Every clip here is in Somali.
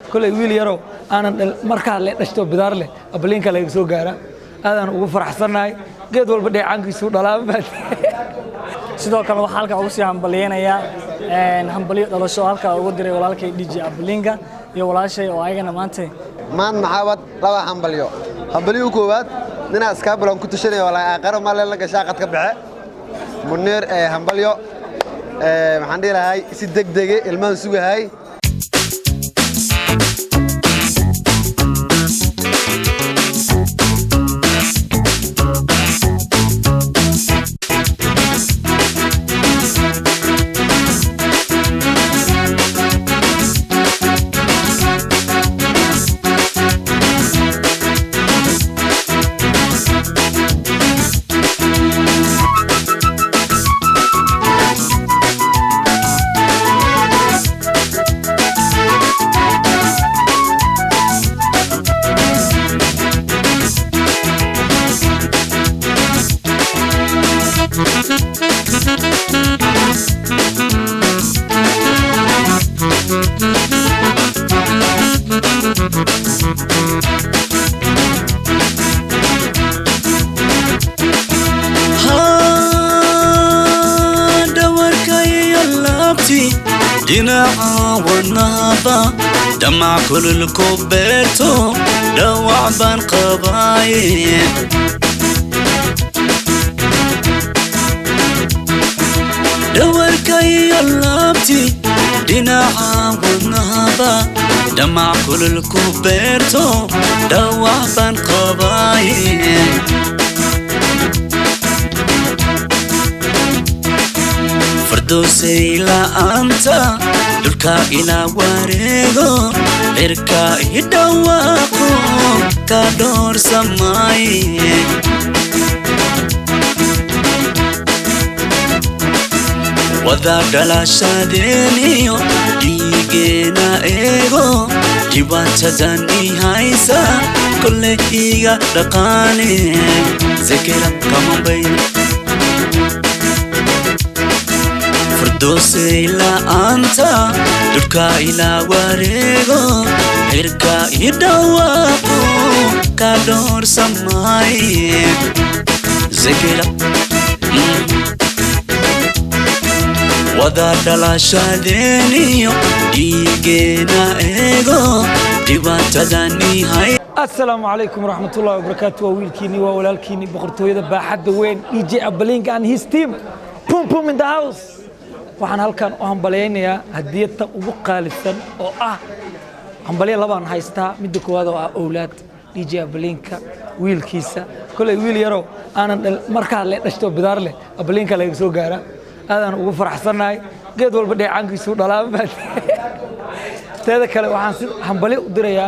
كل ويل يرو أنا مركز لشتو بدار له أبلين كله يسوق جارا هذا أنا وفرح صناعي قد والبدي عنك يسوق دلاب sidoo kale waxa halka ugu sii hambalyeynaya hambalyo dhalasho halka ugu diray walaalkay DJ Ablinga iyo walaashay oo ayagana maanta maxaabad laba hambalyo koowaad nina iska bulan ku tashanay walaa aqaro ma la gashaa qad ka baxe Munir hambalyo maxaan dhiirahay si degdeg ilmaan sugahay والنهضة دمع كل الكوبيرتو دوع بان قبايل دور كي يلابتي ديناعة والنهضة دمع كل الكوبيرتو دوع بان قبايل فردوسي لا أنت دلكا إلى واريغو إركا يدواقو كادور سماي وذا دلا شادينيو ديجينا إيغو جيبان تداني هايسا كل إيغا دقاني زكرا كمان بين فردوسي لا أنت دلكا إلى واريغو إركا يدواقو كادور سماي زكرا وذا دلا شادينيو ديجينا إيغو ديبان تداني هاي السلام عليكم ورحمة الله وبركاته وويلكيني وولالكيني بقرطوية باحد وين DJ Ablinga and his team boom boom in the house waxaan halkan u hambaleynayaa hadiyada ugu qaalisan oo ah hambaliye labaan haystaa midda koowaad oo ah awlaad DJ Ablinga wiilkiisa kulay wiil yaro aanan markaa la dhashto bidaar leh Ablinga laga soo gaara هذا أنا وفرح صناعي قد والبدي عنك يسوق دلاب هذا كله وحنصير حنبلي ودريا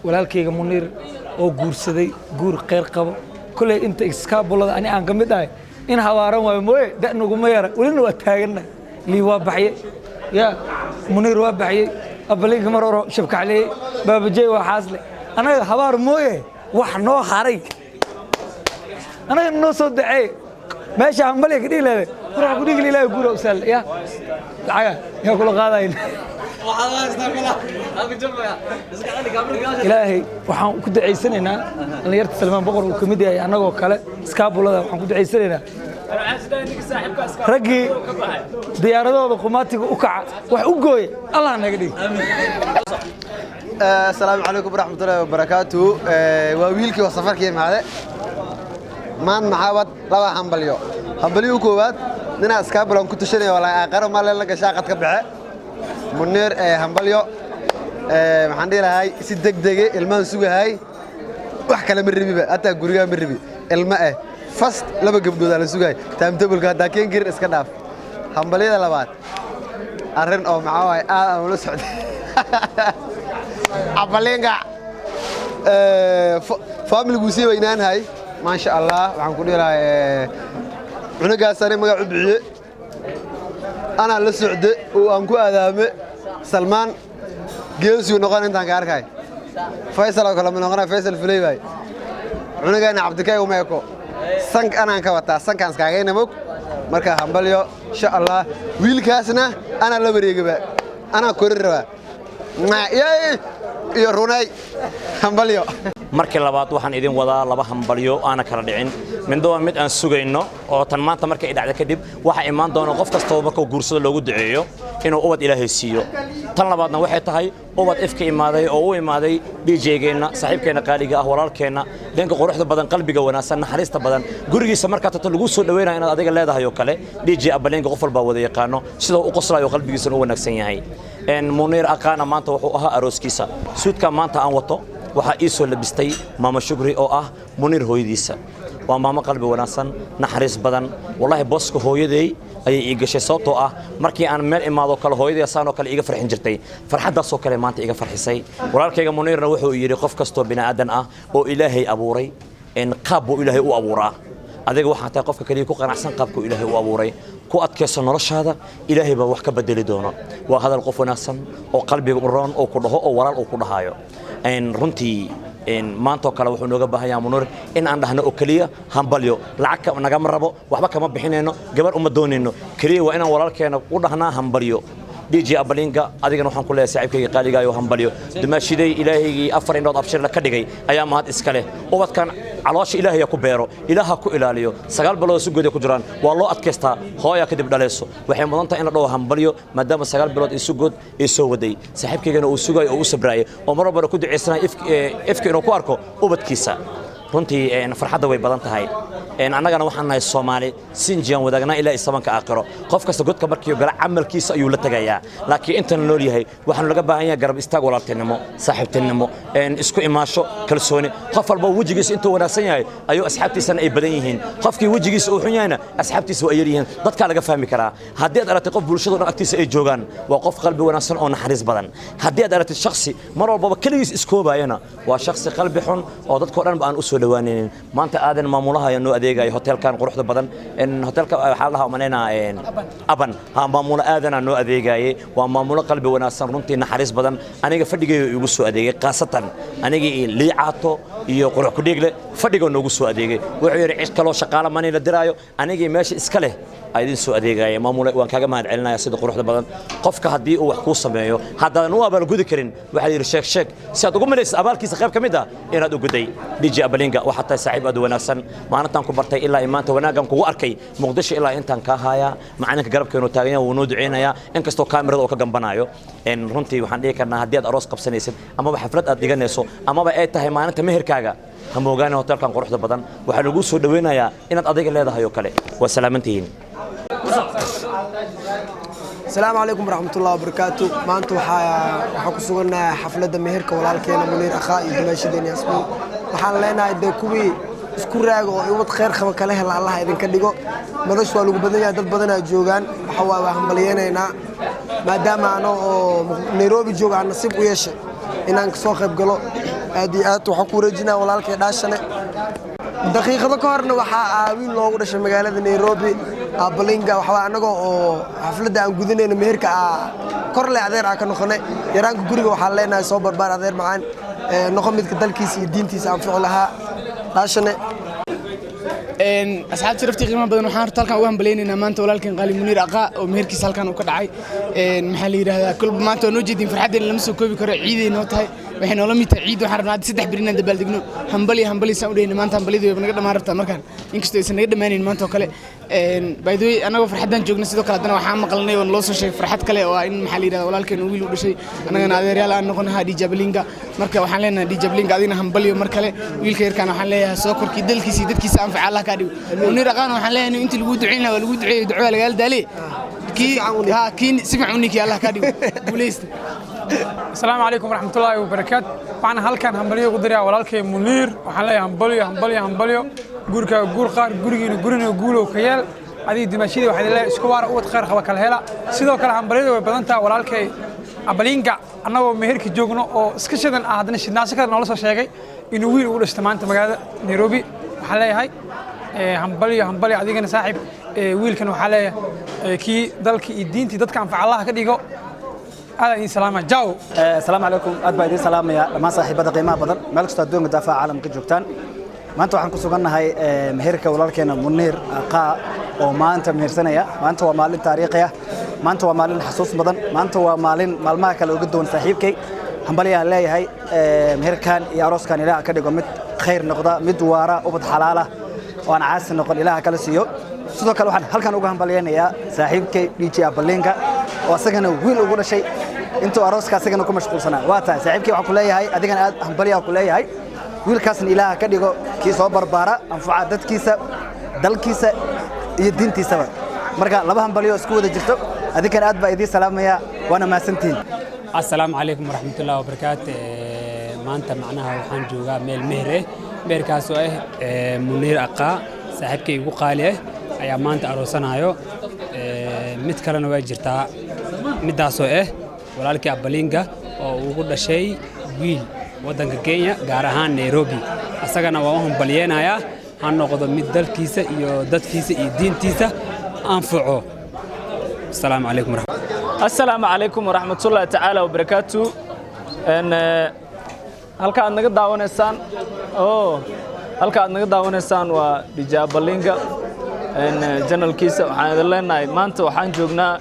ولكن منير أو جور سدي جور خير قبل كل أنت إسكاب ولا أنا عنك مداي إن هوارم وموي ده نقوم يرى ولنا وتاجرنا لي وابحي يا منير وابحي أبليك مرة شبك عليه باب جاي وحاسله أنا هوار موي وحنو خارج أنا نوصل دعي ماشي عمالي كده لا روح قولي لي لا يقول وسال يا عيا يا كل قاضين إلهي وحن كنت عيسننا أنا يرت سلمان بقر وكوميديا أنا وكلا سكابولا وحن كنت عيسننا رجي ديارته بقماتي وكع وحوجوي الله نقدي السلام عليكم ورحمة الله وبركاته وويلكي وصفرك معه maxaabad laba hambalyo koowaad nina iska bulan ku tashanay walaa aqaro ma la gashaa qad ka baxe Munir hambalyo maxaan dhiirahay si degdeg ilmaan sugahay wax kale ma ribiba ata guriga ma ribi ilma fast laba gabdhood la sugahay timetable-ka hada keen gir iska dhaaf hambalyada labaad arrin oo maxaa aan la socday Ablinga family gu sii weynaanahay ما شاء الله وعن كل أنا قاصري ما قاعد بعيه أنا لسعد وأنكو أذامي سلمان جيوس ونقان أنت عاركاي فيصل وكلام نقان فيصل فيلي باي أنا قاعد عبد الكاي وما يكو سانك أنا كواتا سانك أنس كاي نموك مركا همبليو إن شاء الله ويل كاسنا أنا اللي بريجي بقى أنا كورر بقى iyo runay hambalyo markii labaad waxaan idin wadaa laba hambalyo aan kala dhicin midoo mid aan sugayno oo tan maanta markay dhacdo kadib waxa imaan doona qof kasta oo markuu guursado loogu duceeyo inuu ubad Ilaahay siiyo tan labaadna waxay tahay ubad ifka imaaday oo u imaaday DJ-geena saaxiibkeena qaaliga ah walaalkeena dhanka quruxda badan qalbiga wanaagsan naxariista badan gurigiisa marka tan lagu soo dhaweynayo inaad adiga leedahay oo kale DJ Abalinga qof walba wada yaqaano sida uu qoslayo qalbigiisa u wanaagsan yahay Munir Aqana maanta wuxuu ahaa arooskiisa suudka maanta aan wato waxa ii soo labistay maama Shukri oo ah Munir hooyadiisa waa maama qalbi wanaagsan naxariis badan wallahi booska hooyaday ayay ii gashay sababtoo ah markii aan meel imaado kale hooyaday asaan oo kale iga farxin jirtay farxadaas oo kale maanta iga farxisay walaalkayga Munirna wuxuu yiri qof kasto binaadan ah oo Ilaahay abuuray in qaab uu Ilaahay u abuuraa adiga waxa tahay qofka kaliya ku qanacsan qaabku Ilaahay u abuuray ku adkaysan noloshaada Ilaahay baa wax ka bedeli doona waa hadal qof wanaagsan oo qalbiga u roon oo ku dhaho oo walaal uu ku dhahayo runtii maanta kale wuxuu nooga baahan yahay Munir in aan dhahno oo kaliya hambalyo lacag naga marabo waxba kama bixinayno gabar uma doonayno kaliya waa inaan walaalkeena u dhahnaa hambalyo DJ Abalinga adigana waxaan ku leeyahay saaxiibkayga qaaliga ah oo hambalyo dumaashiday Ilaahaygi afar indhood abshir la ka dhigay ayaa mahad iska leh ubadkan caloosha Ilaahay ku beero Ilaaha ku ilaaliyo sagaal bilood soo go'day ku jiraan waa loo adkaystaa hooya kadib dhaleeso waxay mudan tahay in la dhaho hambalyo maadaama sagaal bilood isu god ee soo waday saaxiibkaygana uu sugay oo u sabraayo oo mar walba ku duceysnaa ifka inuu ku arko ubadkiisa runtii farxadda way badan tahay annagana waxaan nahay Soomaali sinjiyan wadaagna ilaa isabanka aakhiro qof kasta godka markii uu gala amalkiisa ayuu la tagayaa laakiin inta nool yahay waxaan laga baahan yahay garab istaag walaaltinimo saaxiibtinimo isku imaasho kalsooni qof walba wajigiisa intuu wanaagsan yahay ayuu asxaabtiisana ay badan yihiin qofkii wajigiisa uu xun yahayna asxaabtiisa waa yar yihiin dadka laga fahmi karaa haddii aad aragtay qof bulshada dhan agtiisa ay joogaan waa qof qalbi wanaagsan oo naxariis badan haddii aad aragtay shakhsi mar walba kaligiis iskoobayana waa shakhsi qalbi xun oo dadka dhan aan u soo dhawaanaynin maanta aadan maamulaha ayaa noo adeegay hotelkan quruxda badan hotelka waxa la hamanayna aban ha maamula aadana noo adeegay waa maamulo qalbi wanaagsan runtii naxariis badan aniga fadhigeeyo igu soo adeegay qaasatan aniga liicaato iyo qurux ku dhiigle fadhiga noogu soo adeegay wuxuu yiri cid kale oo shaqaale mani la diraayo aniga meesha iska leh aydin soo adeegay maamula waan kaaga mahad celinayaa sida quruxda badan qofka hadii uu wax ku sameeyo haddana uu abaal gudi karin waxa yiri sheeg si aad ugu malaysa abaalkiisa qayb kamid ah inaad u guday DJ Abalinga waxa tahay saaxiib aad wanaagsan maalintan ku bartay ilaa imaanta wanaagan kugu arkay Muqdisho ilaa intaan ka haya macalinka garabkeenu taagan yahay wuu noo duceynaya inkastoo kaamirada oo ka gambanayo runtii waxaan dhihi karnaa haddii aad aroos qabsanaysid ama xaflad aad dhiganayso ama ay tahay maalinta meherkaaga ha moogaan hotelkan quruxda badan waxa lagu soo dhaweynayaa inaad adiga leedahay oo kale waa salaamantihiin السلام عليكم ورحمة الله وبركاته ما أنتم حكسونا حفلة مهرك ولكن منير أخاي دمشق ياسمين وحنا لنا الدكوي سكورة ويوم خير خم كله الله إذا كديجو مدرس والو بدنا يدل بدنا جوجان حوا وهم بلينا هنا ما دام أنا نيروبي جوجان نصيب ويش إن أنك صاحب قلو أديات وحكورة جنا ولكن داشنا دقيقة كارنا وحاوين لو قدش مجالات نيروبي Abalinga waxa anaga oo xafladda aan gudinayno meherka kor le adeer aan ka noqonay yaraanka guriga waxa leenahay soo barbaar adeer macaan noqon midka dalkiisa iyo diintiisa aan ficil lahaa taashane asxaabta rafti qiimo badan waxaan horta halkan uga hambaleynaynaa maanta walaalkeen qaali Munir Aqa oo meherkiisa halkan uu ka dhacay maxaa la yiraahdaa kulba maanta noo jeedin farxadeen lama soo koobi karo ciiday noo tahay waxay noola mid tahay ciid waxaan rabnaa 3 beri inaan dabaaldegno hambali saan u dhehayna maanta hambalidii way naga dhamaan rabtaa markaan inkastoo aysan naga dhamaanin maanta oo kale by the way anagoo farxadan joogna sidoo kale hadana waxaan maqalnay oo loo soo sheegay farxad kale oo in maxaa la yiraahdaa walaalkeen wiil u dhashay anagana adeeryaal aan noqonahay DJ Abalinga marka waxaan leenahay DJ Abalinga adina hambaliyo mar kale wiilka yarkaan waxaan leeyahay soo korkii dalkiisa dadkiisa aan facaal ka dhigo Munir Aqaan waxaan leeyahay intii lagu duceyn lahaa lagu duceeyo ducada laga daalay kii simcuniki Allah ka dhigo guuleysta السلام عليكم ورحمة الله وبركاته. وأنا هالكان همبليو قدرة ولكن منير وحنا همبليو جورك جور قار جورنا جولو خيال هذه دمشق وحنا لا سكوار أود خير خبك الهلا سيدو كلا همبليو بدنتا ولكن Abalinga أنا ومهرك جوجنا أو سكشدن أهدنا شدنا سكر نالس شيء إنه ويل ولا استمان تمجاد نيروبي وحلا هاي همبليو هذه كنا صاحب ويل كانوا حلا كي ذلك الدين تدت كان فعلها كديجو على سلام جاو السلام عليكم أدبا إدين سلام يا لما صاحبة قيمة بدر مالك استوديون دافع عالم كجوبتان maanta waxaan ku sugannahay meherka walaalkeena Muniir Aqaa oo maanta mehersanaya. Maanta waa maalin taariikhi ah, maanta waa maalin xasuus badan, maanta waa maalin maalmaha kale uga duwan saaxiibkay. Hambaliyaan leeyahay meherkan iyo arooskan Ilaaha ka dhigo mid khayr noqda, mid waara, ubad xalaal ah oo aan caasi noqon, Ilaaha kala siiyo. sidoo kale waxaan halkan uga hambaliyaynayaa saaxiibkay DJ Abalinka oo asagana wiil ugu dhashay intuu arooska asagana ku mashquulsanaa. waa tahay saaxiibkay waxaan ku leeyahay adigana aad hambaliyaa ku leeyahay wiilkaasna Ilaaha ka dhigo kii soo barbaara anfaca dadkiisa, dalkiisa iyo diintiisaba. marka laba hambaliyo isku wada jirto, adigana aad baa idin salaamaya, waana maasantiin. السلام عليكم ورحمة الله وبركاته. maanta macnaha waxaan joogaa meel meher meherkaas oo Muniir Aqaa saaxiibkay ugu qaali ayaa maanta aroosanayo. mid kalena way jirtaa midaas oo walaalkii Abalinka oo ugu dhashay wiil wadanka Kenya gaar ahaan Nairobi. asagana waa hambaliyeenayaa ha noqdo mid dalkiisa iyo dadkiisa iyo diintiisa anfaco. السلام عليكم ورحمة الله تعالى وبركاته. halka aad naga daawanaysaan waa DJ Abalinka channelkiisa. waxaan idin leenahay maanta waxaan joognaa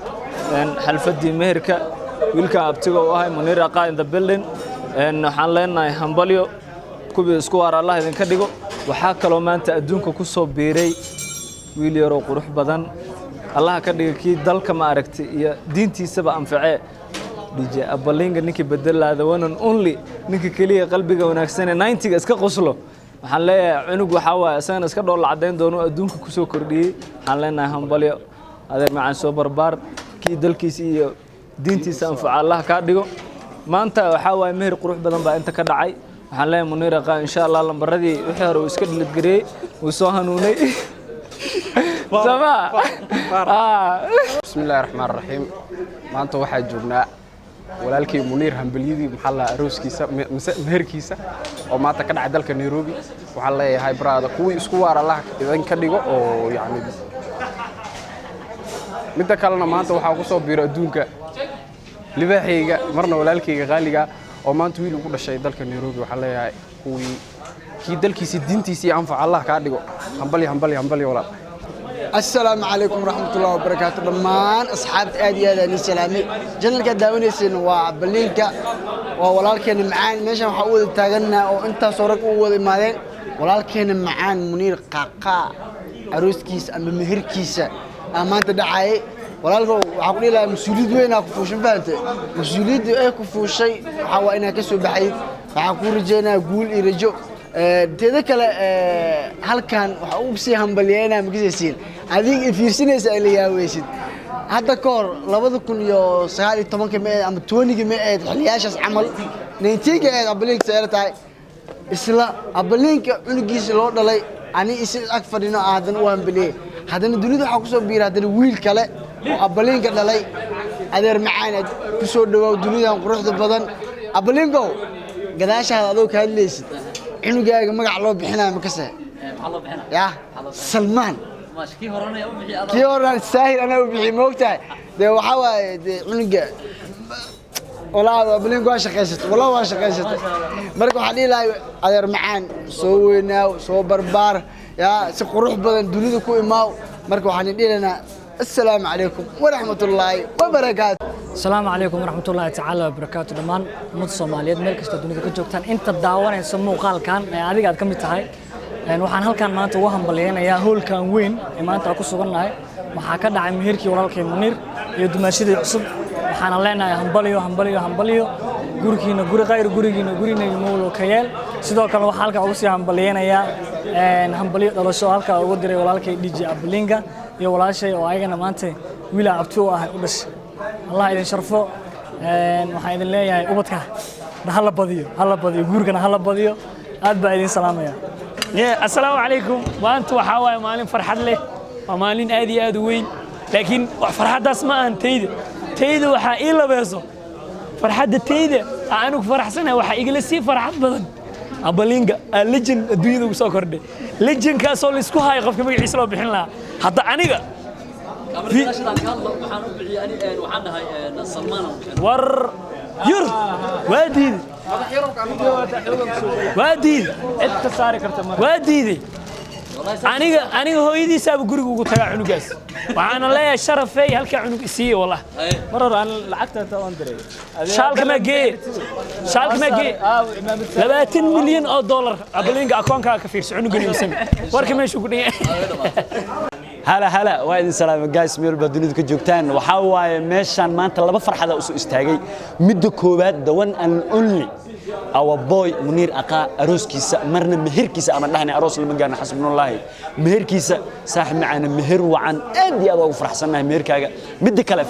xalfadii meherka wiilka abtiga oo ahay Muniir Aqaa in the building. waxaan leenahay hambalyo kubii isku waar Allah idinka dhigo. waxaa kaloo maanta adduunka ku soo biiray wiil yar oo qurux badan, Allah ka dhigo kii dalka ma aragtay iyo diintiisaba anfacee. DJ Abalinka ninkii bedelaada one and only, ninkii kaliya qalbiga wanaagsan ee 90ga iska qoslo. waxaan leeyahay cunug waxa waaye asagana iska dhool cadeyn doono adduunka ku soo kordhiyay. waxaan leenahay hambalyo adeer macaan soo barbaar kii dalkiisa iyo diintiisa anfaca Allah ka dhigo. maanta waxa waaye meher qurux badan baa inta ka dhacay. waxaan leeyahay Muniir Aqaa insha Allah lambaradii wixii hore uu iska dhilid gareey uu soo hanuunay. بسم الله الرحمن الرحيم. maanta waxaa joognaa walaalkii Muniir hambaliyadii maxaa la arooskiisa meherkiisa oo maanta ka dhacay dalka Nairobi. waxaan leeyahay brother kuwii isku waar Allah idin ka dhigo oo yaani midda kalena maanta waxaa ku soo biiro adduunka libaaxayga marna walaalkayga qaaliga oo maanta wiil ugu dhashay dalka Nairobi. waxaan leeyahay kuwii kii dalkiisa diintiisa anfaca Allah ka dhigo. hambali walaal. السلام عليكم ورحمة الله وبركاته. دمان أصحاب آدي هذا نسلامي جنلك داونيسين وبلينكا ولكن معان ماشي محاول تاجنا وأنت صورك أول مالين ولكن معان منير قاقا عروسكيس أم مهركيس أما أنت دعاء ولكن عقولي لا مسؤولية وين أكفوش فهمت مسؤولية إيه كفوش شيء حوالينا كسب بحي فعقول رجينا قول إرجو تذكر هل كان وحوبسي همبلينا مجلسين هذيك فيرسينيس اللي يا ويسد هذا كور لابد يو سهالي طبعا كمية أم توني كمية حلياش عمل نتيجة أبلينك سيرتاي إسلا أبلينك ونجيس لورد لي أنا إسلا أكثر إنه هذا نوهم بليه هذا الدنيا ده حكوسو بير هذا الويل كله أبلينك لي هذا معانا كسور دوا الدنيا قرص بدن أبلينكو قداش هذا ذوك هالليس إنه جاي مقع الله بحنا مكسر يا سلمان كي هرنا الساهل أنا وبيعي موقتها ده وحوا إنه جاي ولا بلينكو عشقيست ولا عشقيست مركو حلي لا أدر معان سوينا وسو بربار يا سقروح بدن دنيا كوي ماو مركو حنيدي لنا السلام عليكم ورحمة الله وبركاته. السلام عليكم ورحمة الله تعالى وبركاته. دمان مد Soomaaliyeed meel kasta dunida ka joogtaan inta daawanayso muuqaalkan adiga aad ka mid tahay waxaan halkan maanta ugu hambaliyeenayaa hoolkan weyn ee maanta ku sugannahay. waxaa ka dhacay meherkii walaalkay Muniir iyo dumaashadii cusub. waxaan leenahay hambaliyo gurigiina guri qayr gurigiina mawlo ka yeel. sidoo kale waxaan halkan ugu sii hambaliyeenayaa hambaliyo dhalasho halka ugu diray walaalkay DJ Abalinka iyo walaashay oo ayagana maanta wiil abti u ah u dhashay. الله يدين شرفه waxaan idin leeyahay ubadka hala badiyo guurkana hala badiyo aad baa idin salaamaya. assalaamu calaykum. maanta waxaa waaye maalin farxad leh, waa maalin aad iyo aad u weyn, laakiin farxaddaas ma ahan tayda waxaa ii labeeso farxadda tayda anigu faraxsanahay waxaa igala sii farxad badan Abalinka legend adduunyada ugu soo kordhay. legendkaasoo la isku hayo qofka magaciisa loo bixin lahaa. hadda aniga war yur waadid واديد واديد aniga hooyadiisaaba guriga ugu tagaa cunugaas waxaana leeyahay sharafay halka cunug isiiye wallah marar aan lacagta taan diray shaalka ma gee 20 milyan oo dollar ablinga akoonka ka fiirso cunugani isam warka meesha ku dhigay هلا وين سلام جايس مير بدونيد كجوكتان وحاواي ميشان مانتا لبا فرحدا اسو استاغي ميد كوباد دوان ان اونلي او بوي منير اقا اروسكيسا مرنا مهركيسا اما دحنا اروس لما غانا حسبنا الله مهركيسا صاحب معنا مهر وعن ادي ابو فرحسنا مهركاغا ميد كله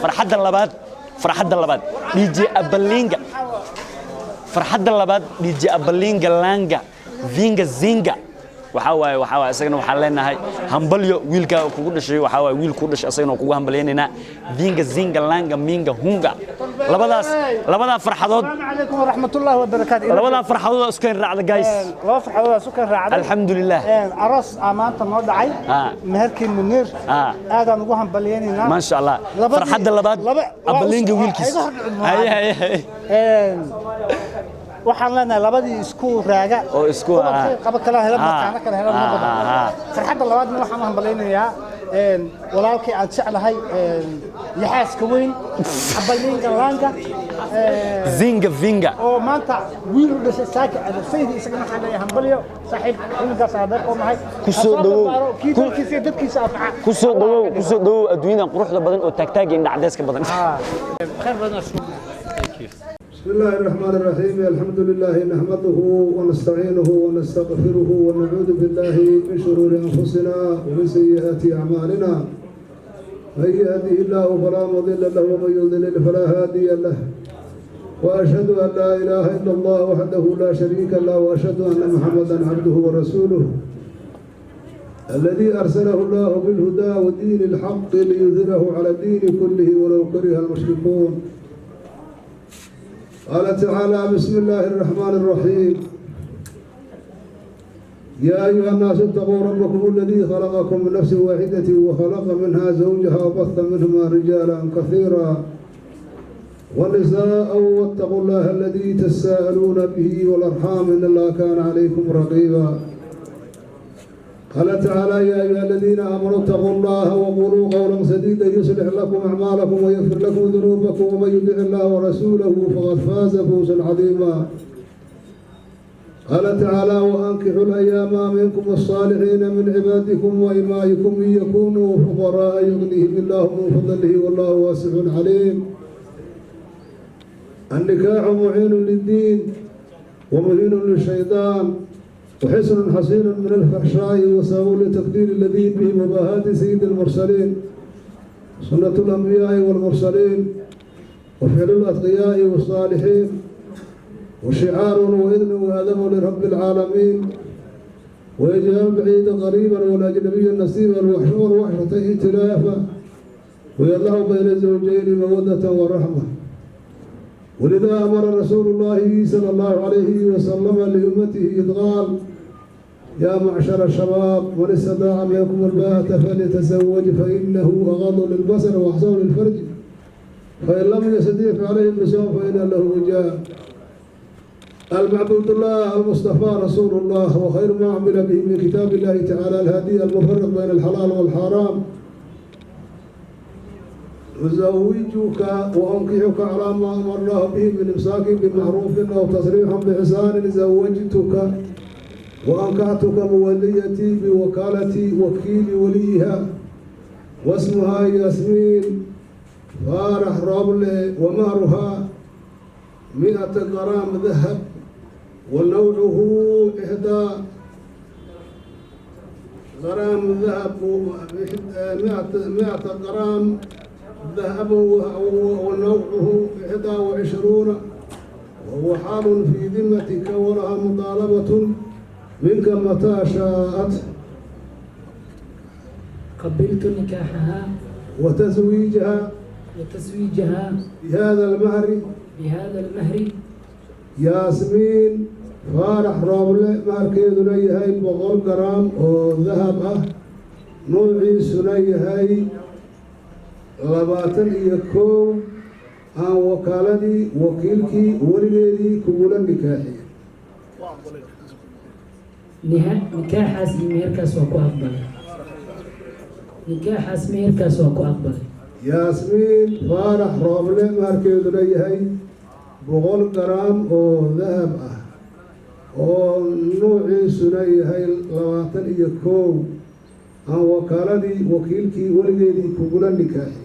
فرحدا لباد دي جي ابلينغا فرحدا لباد دي جي ابلينغا لانغا زينغا waxaa isagana waxaan leenahay hambalyo wiilka kugu dhashay waxaa wiil ku dhashay asagana kugu hambalyeynayna dinga zinga langa minga hunga labada farxadood alaykum warahmatullahi wabarakatuh labada farxadood isku keen raacda guys laba farxadood isku keen raacda alxamdulillah aras amaanta noo dhacay meherkii munir aadaan ugu hambalyeynayna ma sha Allah farxada labaad abalinga wiilkiis waxaan leenahay labadii isku raaga oo isku qaba kala hela markaana kala hela nabada farxadda labaadna waxaan hambaleynayaa walaalkii aan jeclahay yaxaaska weyn abalinga langa zinga vinga oo maanta wiil u dhashay saaki adasaydi isagana waxaan leeyahay hambalyo saaxiib wiilkaas adeer oo nahay ku soo dhawow kiidkiisa dadkiisa afca ku soo dhawow adduunyadan quruxda badan oo taagtaageen dhacdeeska badan khayr badan بسم الله الرحمن الرحيم الحمد لله نحمده ونستعينه ونستغفره ونعوذ بالله من شرور أنفسنا ومن سيئات أعمالنا من يهده الله فلا مضل له ومن يضلل فلا هادي له وأشهد أن لا إله إلا الله وحده لا شريك له وأشهد أن محمدا عبده ورسوله الذي أرسله الله بالهدى ودين الحق ليظهره على الدين كله ولو كره المشركون قال تعالى بسم الله الرحمن الرحيم يا أيها الناس اتقوا ربكم الذي خلقكم من نفس واحدة وخلق منها زوجها وبث منهما رجالا كثيرا ونساء واتقوا الله الذي تساءلون به والأرحام إن الله كان عليكم رقيبا قال تعالى يا أيها الذين آمنوا اتقوا الله وقولوا قولا سديدا يصلح لكم أعمالكم ويغفر لكم ذنوبكم ومن يطع الله ورسوله فقد فاز فوزا عظيما قال تعالى وأنكحوا الأيام منكم الصالحين من عبادكم وإمائكم إن يكونوا فقراء يغنيهم الله من فضله والله واسع عليم النكاح معين للدين ومهين للشيطان وحسن حصين من الفحشاء وساو لتقدير الذين به مباهات سيد المرسلين سنة الأنبياء والمرسلين وفعل الأتقياء والصالحين وشعار وإذن وأدب لرب العالمين ويجعل بعيد قريبا والأجنبي نصيبا والوحشور وحشته ائتلافا ويالله بين الزوجين مودة ورحمة ولذا أمر رسول الله صلى الله عليه وسلم لأمته إذ قال يا معشر الشباب من استطاع منكم الباءة فليتزوج فإنه أغض للبصر وأحسن للفرج فإن لم يستطيع فعليه بصوم فإن له وجاء المعبود الله المصطفى رسول الله وخير ما عمل به من كتاب الله تعالى الهادي المفرق بين الحلال والحرام أزوجك وأنكحك على ما أمر الله به من إمساك بمعروف أو تصريح بإحسان زوجتك وأنكحتك موليتي بوكالة وكيل وليها واسمها ياسمين فارح رمل ومهرها 100 جرام ذهب ونوعه 1 غرام ذهب 100 جرام ذهب ونوعه 21 وهو حال في ذمتك ولها مطالبة منك متى شاءت قبلت نكاحها وتزويجها بهذا المهر ياسمين فارح روبله ماركيدو ليهي 100 جرام oo dahab ah noociisuna yahay 21 aan wakaaladii wakiilkii weligeedii kugula nikaaxiyey nikaaxaas iyo meherkaas waa ku aqbalay nikaaxaas meherkaas waa ku aqbalay yaasmiin faarax rooble maharkeeduna yahay 100 garaam oo dahab ah oo nuuciisuna yahay 21 aan wakaaladii wakiilkii weligeedii kugula nikaaxiyey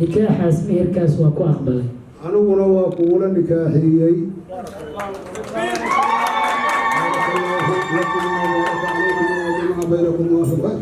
nikaaxaas meherkaas waa ku aqbalay aniguna waa kugula nikaaxiyey بينكم وافقا